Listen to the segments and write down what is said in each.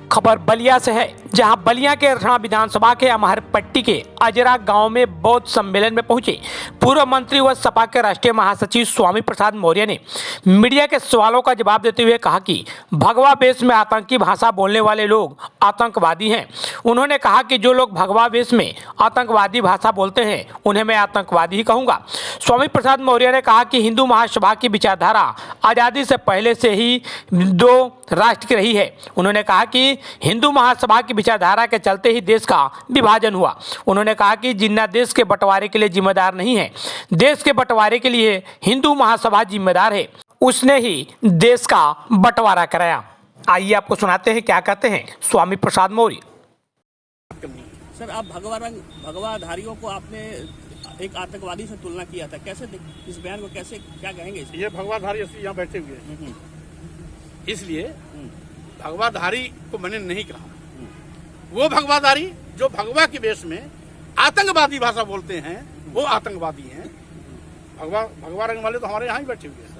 खबर बलिया से है, जहां बलिया के रठना विधानसभा के अमहरपट्टी के अजरा गांव में बौद्ध सम्मेलन में पहुंचे पूर्व मंत्री व सपा के राष्ट्रीय महासचिव स्वामी प्रसाद मौर्य ने मीडिया के सवालों का जवाब देते हुए कहा कि भगवा वेश में आतंकी भाषा बोलने वाले लोग आतंकवादी हैं। उन्होंने कहा कि जो लोग भगवा वेश में आतंकवादी भाषा बोलते हैं उन्हें मैं आतंकवादी ही कहूँगा। स्वामी प्रसाद मौर्य ने कहा कि हिंदू महासभा की विचारधारा आज़ादी से पहले से ही दो राष्ट्र की रही है। उन्होंने कहा कि हिंदू महासभा की विचारधारा के चलते ही देश का विभाजन हुआ। उन्होंने कहा कि जिन्ना देश के बंटवारे के लिए जिम्मेदार नहीं है, देश के बंटवारे के लिए हिंदू महासभा जिम्मेदार है, उसने ही देश का बंटवारा कराया। आइए आपको सुनाते हैं क्या कहते हैं स्वामी प्रसाद मौर्य। सर, आप भगवाधारियों को आपने एक आतंकवादी से तुलना किया था, कैसे इस बयान को कैसे क्या कहेंगे? ये भगवाधारी यहाँ बैठे हुए हैं, इसलिए भगवाधारी को मैंने नहीं कहा। वो भगवाधारी जो भगवा के वेश में आतंकवादी भाषा बोलते हैं वो आतंकवादी हैं। भगवा रंग वाले तो हमारे यहाँ ही बैठे हुए हैं,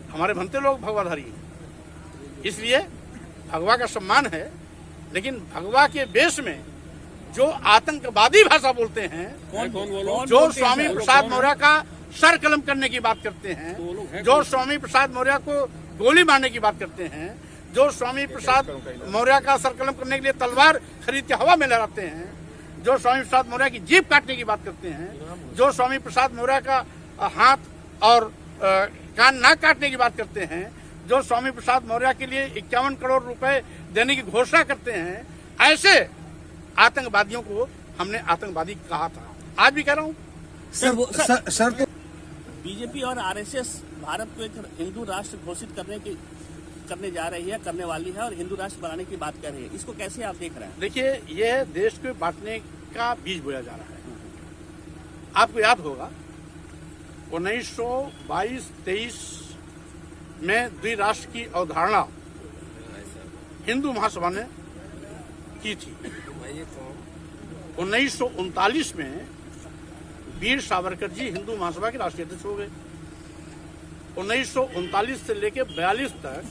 हमारे भंते लोग भगवाधारी हैं। इसलिए भगवा का सम्मान है, लेकिन भगवा के वेश में जो आतंकवादी भाषा बोलते हैं, जो स्वामी प्रसाद मौर्य का सर कलम करने की बात करते हैं, जो स्वामी प्रसाद मौर्य को गोली मारने की बात करते हैं, जो स्वामी प्रसाद मौर्य का सर कलम करने के लिए तलवार खरीद के हवा में लहराते हैं, जो स्वामी प्रसाद मौर्य की जीभ काटने की बात करते हैं, जो स्वामी प्रसाद मौर्य का हाथ और कान नाक काटने की बात करते हैं, जो स्वामी प्रसाद मौर्य के लिए 51 करोड़ रुपए देने की घोषणा करते हैं, ऐसे आतंकवादियों को हमने आतंकवादी कहा था, आज भी कह रहा हूँ। सर, बीजेपी और आरएसएस भारत को एक हिंदू राष्ट्र घोषित करने जा रही है, करने वाली है और हिंदू राष्ट्र बनाने की बात कर रही है, इसको कैसे आप देख रहे हैं? देखिए, यह देश को बांटने का बीज बोया जा रहा है। आपको याद होगा 1922-23 में द्विराष्ट्र की अवधारणा हिंदू महासभा ने की थी। 1939 में वीर सावरकर जी हिंदू महासभा के राष्ट्रीय अध्यक्ष हो गए। 1939 से लेकर 42 तक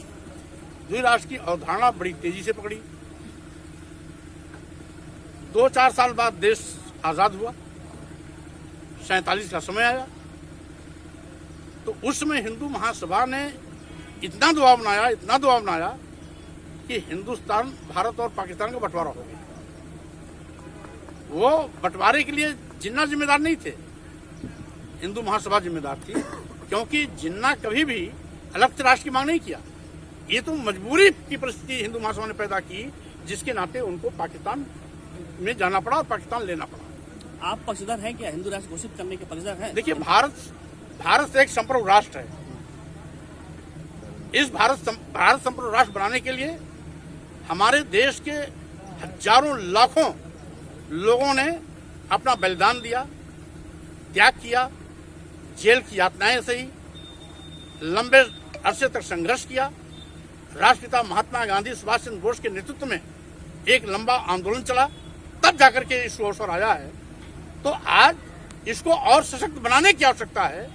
द्विराष्ट्र की अवधारणा बड़ी तेजी से पकड़ी। 2-4 साल बाद देश आजाद हुआ, 47 का समय आया, तो उसमें हिंदू महासभा ने इतना दबाव बनाया कि हिंदुस्तान, भारत और पाकिस्तान का बंटवारा हो गया। वो बंटवारे के लिए जिन्ना जिम्मेदार नहीं थे, हिंदू महासभा जिम्मेदार थी, क्योंकि जिन्ना कभी भी अलग राष्ट्र की मांग नहीं किया। ये तो मजबूरी की परिस्थिति हिंदू महासभा ने पैदा की, जिसके नाते उनको पाकिस्तान में जाना पड़ा और पाकिस्तान लेना पड़ा। आप पक्षधर हैं क्या? हिंदू राष्ट्र घोषित करने के पक्षधर हैं? देखिए, भारत एक संप्रभु राष्ट्र है। इस भारत संप्रभु राष्ट्र बनाने के लिए हमारे देश के हजारों लाखों लोगों ने अपना बलिदान दिया, त्याग किया, जेल की यातनाएं सही, लंबे अरसे तक संघर्ष किया। राष्ट्रपिता महात्मा गांधी, सुभाष चंद्र बोस के नेतृत्व में एक लंबा आंदोलन चला, तब जाकर के इस अवसर आया है। तो आज इसको और सशक्त बनाने की आवश्यकता है,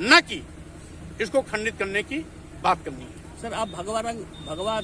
न कि इसको खंडित करने की बात करनी है। सर, आप भगवा